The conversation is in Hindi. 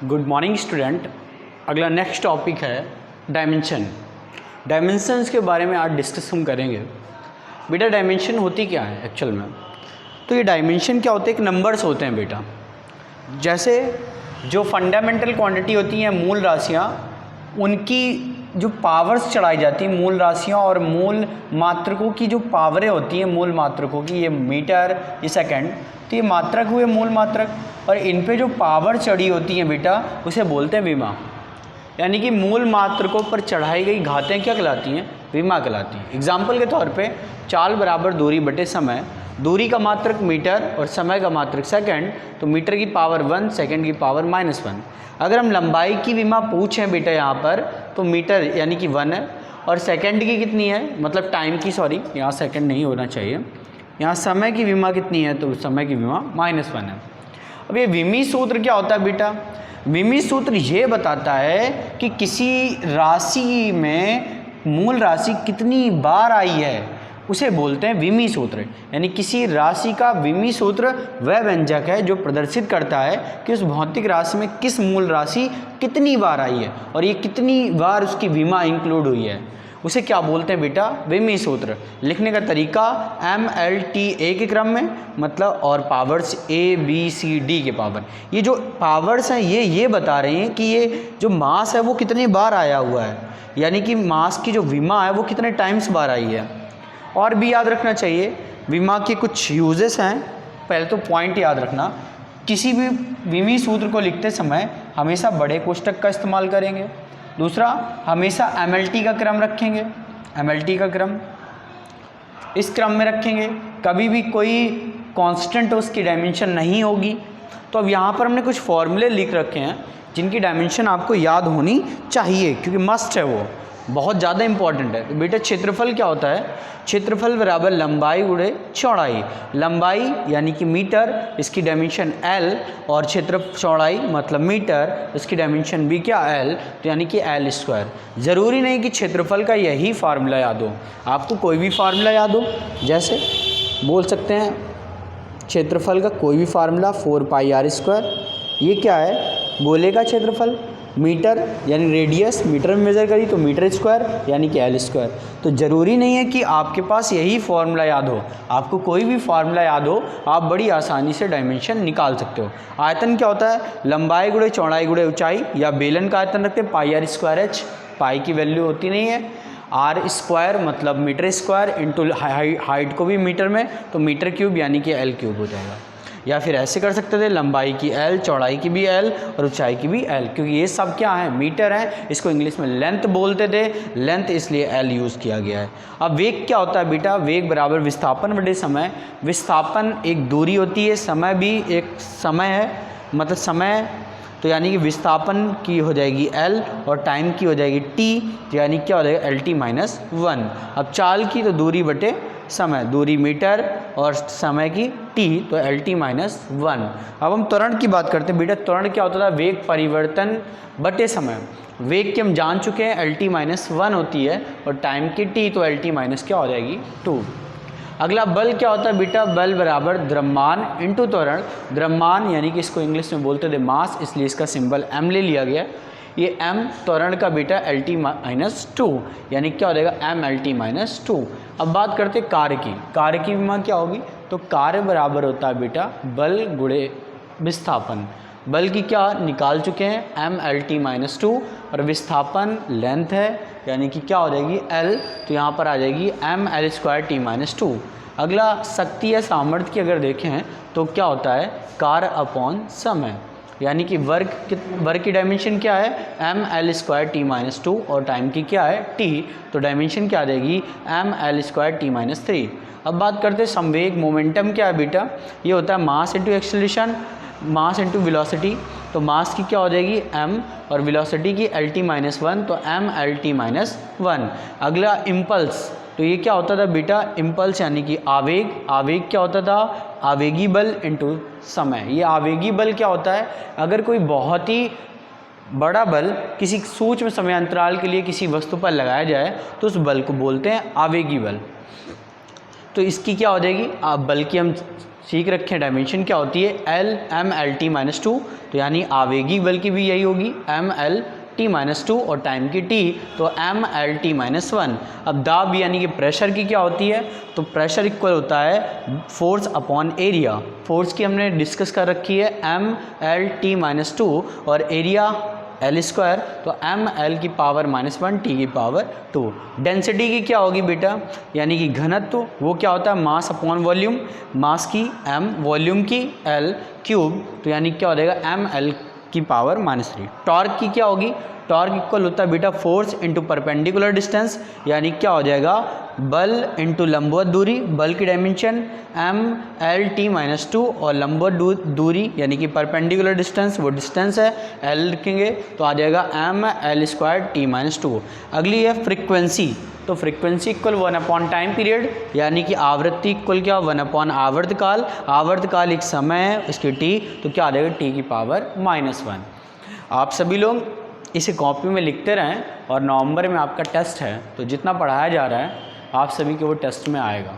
Good morning student. अगला नेक्स्ट टॉपिक है डायमेंशन। डायमेंशंस के बारे में आज डिस्कस हम करेंगे। बेटा डायमेंशन होती क्या है एक्चुअल में? तो ये डायमेंशन क्या होते हैं? एक नंबर्स होते हैं बेटा। जैसे जो फंडामेंटल क्वांटिटी होती हैं मूल राशियाँ, उनकी जो पावर्स चढ़ाई जाती हैं मूल राशियों और मूल मात्रकों की जो पावरें होती हैं मूल मात्रकों की, ये मीटर, ये सेकंड, तो ये मात्रक हुए मूल मात्रक, और इन पे जो पावर चढ़ी होती हैं बेटा उसे बोलते हैं विमा। यानी कि मूल मात्रकों पर चढ़ाई गई घातें क्या कहलाती हैं? विमा कहलाती हैं। एग्जाम्पल के तौर पे चाल बराबर दूरी बटे समय, दूरी का मात्रक मीटर और समय का मात्रक सेकंड, तो मीटर की पावर 1, सेकंड की पावर -1। अगर हम लंबाई की विमा पूछें बेटा यहाँ पर, तो मीटर यानी कि 1 है, और सेकंड की कितनी है, मतलब टाइम की, सॉरी यहाँ सेकंड नहीं होना चाहिए, यहाँ समय की विमा कितनी है, तो समय की विमा -1 है। अब ये विमी सूत्र क्या होता है बेटा? विमी सूत्र ये बताता है कि किसी राशि में मूल राशि कितनी बार आई है, उसे बोलते हैं विमी सूत्र। यानी किसी राशि का विमी सूत्र वह व्यंजक है जो प्रदर्शित करता है कि उस भौतिक राशि में किस मूल राशि कितनी बार आई है और ये कितनी बार उसकी विमा इंक्लूड हुई है, उसे क्या बोलते हैं बेटा? विमी सूत्र। लिखने का तरीका MLTA के क्रम में, मतलब और पावर्स ABCD के पावर। ये जो पावर्स हैं ये बता रहे हैं कि ये जो मास है वो कितने बार आया हुआ है, यानी कि मास की जो विमा है वो कितने टाइम्स बार आई है। और भी याद रखना चाहिए विमा के कुछ यूजेस हैं। पहले तो पॉइंट याद रखना, किसी भी विमी सूत्र को लिखते समय हमेशा बड़े कोष्टक का इस्तेमाल करेंगे। दूसरा, हमेशा MLT का क्रम रखेंगे, MLT का क्रम इस क्रम में रखेंगे। कभी भी कोई कांस्टेंट उसकी डायमेंशन नहीं होगी। तो अब यहाँ पर हमने कुछ फॉर्मूले लिख रखे हैं जिनकी डायमेंशन आपको याद होनी चाहिए, क्योंकि मस्ट है, वो बहुत ज़्यादा इंपॉर्टेंट है। तो बेटा क्षेत्रफल क्या होता है? क्षेत्रफल बराबर लंबाई गुणे चौड़ाई। लंबाई यानी कि मीटर, इसकी डायमेंशन L, और क्षेत्र चौड़ाई मतलब मीटर, इसकी डायमेंशन भी क्या? L, तो यानी कि L²। ज़रूरी नहीं कि क्षेत्रफल का यही फार्मूला याद हो, आपको कोई भी फार्मूला याद हो। जैसे बोल सकते हैं क्षेत्रफल का कोई भी फार्मूला 4πr²। ये क्या है? गोले का क्षेत्रफल, मीटर यानी रेडियस, मीटर में मेज़र करी तो मीटर स्क्वायर यानी कि L²। तो ज़रूरी नहीं है कि आपके पास यही फार्मूला याद हो, आपको कोई भी फार्मूला याद हो, आप बड़ी आसानी से डायमेंशन निकाल सकते हो। आयतन क्या होता है? लंबाई गुणे चौड़ाई गुणे ऊंचाई, या बेलन का आयतन रखते हैं πr²h। पाई की वैल्यू होती नहीं है। R² मतलब मीटर स्क्वायर इंटू हाइट को भी मीटर में, तो मीटर क्यूब यानी कि L³ हो जाएगा। या फिर ऐसे कर सकते थे, लंबाई की L, चौड़ाई की भी L और ऊंचाई की भी L, क्योंकि ये सब क्या है? मीटर है। इसको इंग्लिश में लेंथ बोलते थे, लेंथ इसलिए L यूज़ किया गया है। अब वेग क्या होता है बेटा? वेग बराबर विस्थापन बटे समय। विस्थापन एक दूरी होती है, समय भी एक समय है, मतलब समय, तो यानी कि विस्थापन की हो जाएगी L और टाइम की हो जाएगी T, तो यानी क्या हो जाएगा? LT-1। अब चाल की तो दूरी बटे समय, दूरी मीटर और समय की T, तो LT-1। अब हम त्वरण की बात करते हैं बेटा। त्वरण क्या होता था? वेग परिवर्तन बटे समय। वेग के हम जान चुके हैं LT-1 होती है, और टाइम की T, तो LT- क्या हो जाएगी? 2। अगला बल क्या होता है बेटा? बल बराबर द्रव्यमान इंटू त्वरण। द्रव्यमान यानी कि इसको इंग्लिश में बोलते थे मास, इसलिए इसका सिंबल M ले लिया गया। ये M त्वरण का बेटा LT-2, यानी क्या हो जाएगा? MLT-2। अब बात करते हैं कार्य की। कार्य की विमा क्या होगी? तो कार्य बराबर होता है बेटा बल गुणे विस्थापन। बल की क्या निकाल चुके हैं? MLT-2, और विस्थापन लेंथ है, यानी कि क्या हो जाएगी? L, तो यहाँ पर आ जाएगी ML²T-2। अगला शक्ति या सामर्थ्य की अगर देखें तो क्या होता है? कार्य अपॉन समय, यानी कि वर्क की डायमेंशन क्या है? ML²T-2, और टाइम की क्या है? T, तो डायमेंशन क्या आ जाएगी? ML²T-3। अब बात करते हैं संवेग। मोमेंटम क्या है बेटा? ये होता है mass into acceleration, mass into velocity. तो मास की क्या हो जाएगी? M, और वेलोसिटी की LT-1, तो MLT-1। अगला इम्पल्स, तो ये क्या होता था बेटा? इम्पल्स यानी कि आवेग। आवेग क्या होता था? आवेगी बल इंटू समय। ये आवेगी बल क्या होता है? अगर कोई बहुत ही बड़ा बल किसी सूक्ष्म समयांतराल के लिए किसी वस्तु पर लगाया जाए तो उस बल को बोलते हैं आवेगी बल। तो इसकी क्या हो जाएगी? बल की हम सीख रखे हैं डायमेंशन क्या होती है, L M L T minus two, तो यानी आवेगी बल की भी यही होगी M L T minus two और टाइम की टी तो M L T minus one. अब दाब यानी कि प्रेशर की क्या होती है, तो प्रेशर इक्वल होता है फोर्स अपॉन एरिया। फोर्स की हमने डिस्कस कर रखी है M L T minus two और एरिया एल स्क्वायर, तो एम एल की पावर माइनस वन टी की पावर टू। डेंसिटी की क्या होगी बेटा, यानी कि घनत्व वो क्या होता है मास अपॉन वॉल्यूम, मास की एम वॉल्यूम की एल क्यूब, तो यानी क्या हो जाएगा एम एल की पावर माइनस थ्री। टॉर्क की क्या होगी, टॉर्क इक्वल होता है बेटा फोर्स इंटू परपेंडिकुलर डिस्टेंस, यानी क्या हो जाएगा बल इंटू लंबवत दूरी, बल की dimension M L T minus two और लंबवत दूरी यानी कि परपेंडिकुलर डिस्टेंस वो डिस्टेंस है एल लिखेंगे तो आ जाएगा M L square T minus two. अगली है फ्रीक्वेंसी, तो frequency equal one upon time period, यानी कि आवृत्ति इक्वल क्या वन अपॉन आवर्तकाल, आवर्तकाल एक समय है इसकी टी, तो क्या आ जाएगा टी की पावर माइनस वन। आप सभी लोग इसे कॉपी में लिखते रहें और नवंबर में आपका टेस्ट है, तो जितना पढ़ाया जा रहा है आप सभी के वो टेस्ट में आएगा।